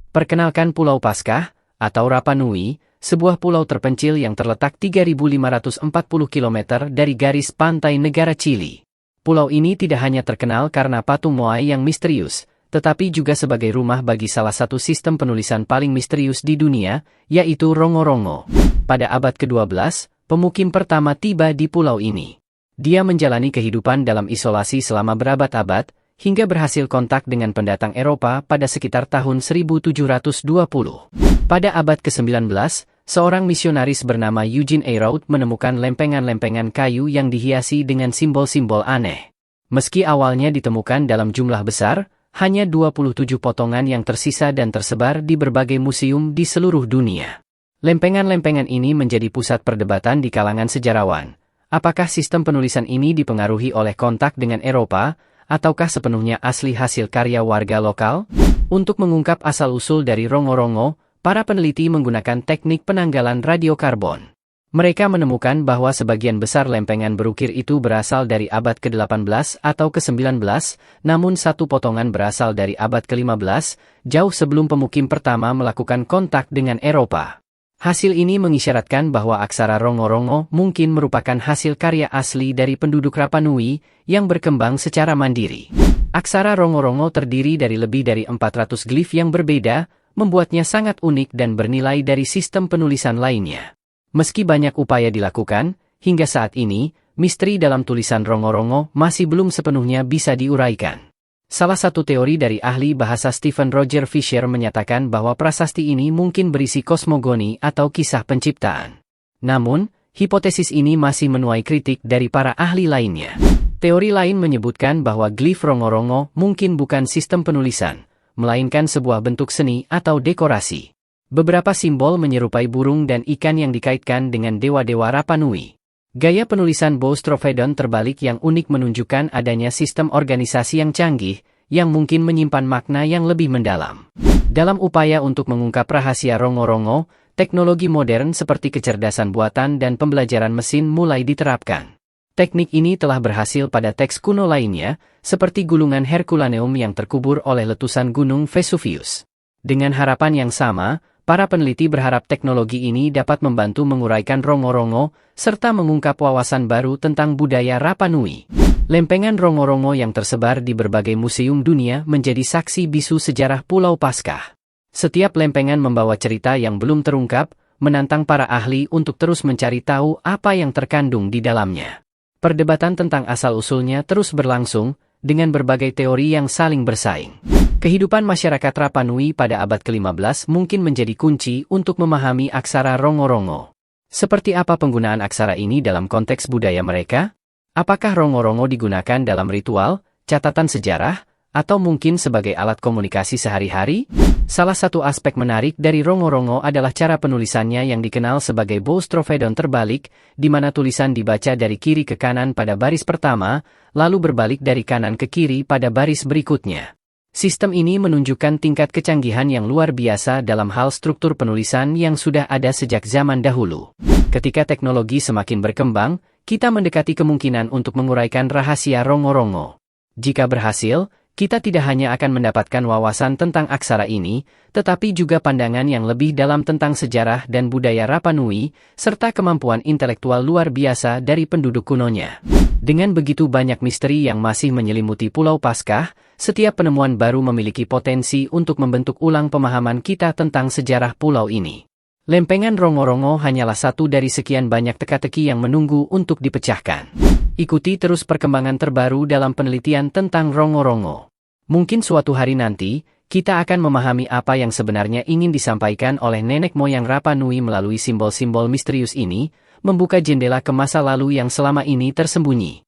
Perkenalkan Pulau Paskah, atau Rapa Nui, sebuah pulau terpencil yang terletak 3.540 km dari garis pantai negara Chili. Pulau ini tidak hanya terkenal karena patung Moai yang misterius, tetapi juga sebagai rumah bagi salah satu sistem penulisan paling misterius di dunia, yaitu Rongo-Rongo. Pada abad ke-12, pemukim pertama tiba di pulau ini. Dia menjalani kehidupan dalam isolasi selama berabad-abad, hingga berhasil kontak dengan pendatang Eropa pada sekitar tahun 1720. Pada abad ke-19, seorang misionaris bernama Eugene Eyraud menemukan lempengan-lempengan kayu yang dihiasi dengan simbol-simbol aneh. Meski awalnya ditemukan dalam jumlah besar, hanya 27 potongan yang tersisa dan tersebar di berbagai museum di seluruh dunia. Lempengan-lempengan ini menjadi pusat perdebatan di kalangan sejarawan. Apakah sistem penulisan ini dipengaruhi oleh kontak dengan Eropa, ataukah sepenuhnya asli hasil karya warga lokal? Untuk mengungkap asal-usul dari Rongo-Rongo, para peneliti menggunakan teknik penanggalan radiokarbon. Mereka menemukan bahwa sebagian besar lempengan berukir itu berasal dari abad ke-18 atau ke-19, namun satu potongan berasal dari abad ke-15, jauh sebelum pemukim pertama melakukan kontak dengan Eropa. Hasil ini mengisyaratkan bahwa aksara Rongo-Rongo mungkin merupakan hasil karya asli dari penduduk Rapa Nui yang berkembang secara mandiri. Aksara Rongo-Rongo terdiri dari lebih dari 400 glif yang berbeda, membuatnya sangat unik dan bernilai dari sistem penulisan lainnya. Meski banyak upaya dilakukan, hingga saat ini, misteri dalam tulisan Rongo-Rongo masih belum sepenuhnya bisa diuraikan. Salah satu teori dari ahli bahasa Stephen Roger Fisher menyatakan bahwa prasasti ini mungkin berisi kosmogoni atau kisah penciptaan. Namun, hipotesis ini masih menuai kritik dari para ahli lainnya. Teori lain menyebutkan bahwa glif Rongo-Rongo mungkin bukan sistem penulisan, melainkan sebuah bentuk seni atau dekorasi. Beberapa simbol menyerupai burung dan ikan yang dikaitkan dengan dewa-dewa Rapa Nui. Gaya penulisan Boustrophedon terbalik yang unik menunjukkan adanya sistem organisasi yang canggih, yang mungkin menyimpan makna yang lebih mendalam. Dalam upaya untuk mengungkap rahasia Rongo-Rongo, teknologi modern seperti kecerdasan buatan dan pembelajaran mesin mulai diterapkan. Teknik ini telah berhasil pada teks kuno lainnya, seperti gulungan Herculaneum yang terkubur oleh letusan gunung Vesuvius. Dengan harapan yang sama, para peneliti berharap teknologi ini dapat membantu menguraikan Rongo-Rongo, serta mengungkap wawasan baru tentang budaya Rapa Nui. Lempengan Rongo-Rongo yang tersebar di berbagai museum dunia menjadi saksi bisu sejarah Pulau Paskah. Setiap lempengan membawa cerita yang belum terungkap, menantang para ahli untuk terus mencari tahu apa yang terkandung di dalamnya. Perdebatan tentang asal-usulnya terus berlangsung, dengan berbagai teori yang saling bersaing. Kehidupan masyarakat Rapa Nui pada abad ke-15 mungkin menjadi kunci untuk memahami aksara Rongo-Rongo. Seperti apa penggunaan aksara ini dalam konteks budaya mereka? Apakah Rongo-Rongo digunakan dalam ritual, catatan sejarah, atau mungkin sebagai alat komunikasi sehari-hari? Salah satu aspek menarik dari Rongo-Rongo adalah cara penulisannya yang dikenal sebagai Boustrophedon terbalik, di mana tulisan dibaca dari kiri ke kanan pada baris pertama, lalu berbalik dari kanan ke kiri pada baris berikutnya. Sistem ini menunjukkan tingkat kecanggihan yang luar biasa dalam hal struktur penulisan yang sudah ada sejak zaman dahulu. Ketika teknologi semakin berkembang, kita mendekati kemungkinan untuk menguraikan rahasia Rongo-Rongo. Jika berhasil, kita tidak hanya akan mendapatkan wawasan tentang aksara ini, tetapi juga pandangan yang lebih dalam tentang sejarah dan budaya Rapa Nui, serta kemampuan intelektual luar biasa dari penduduk kunonya. Dengan begitu banyak misteri yang masih menyelimuti Pulau Paskah, setiap penemuan baru memiliki potensi untuk membentuk ulang pemahaman kita tentang sejarah pulau ini. Lempengan Rongo-Rongo hanyalah satu dari sekian banyak teka-teki yang menunggu untuk dipecahkan. Ikuti terus perkembangan terbaru dalam penelitian tentang Rongo-Rongo. Mungkin suatu hari nanti, kita akan memahami apa yang sebenarnya ingin disampaikan oleh nenek moyang Rapa Nui melalui simbol-simbol misterius ini, membuka jendela ke masa lalu yang selama ini tersembunyi.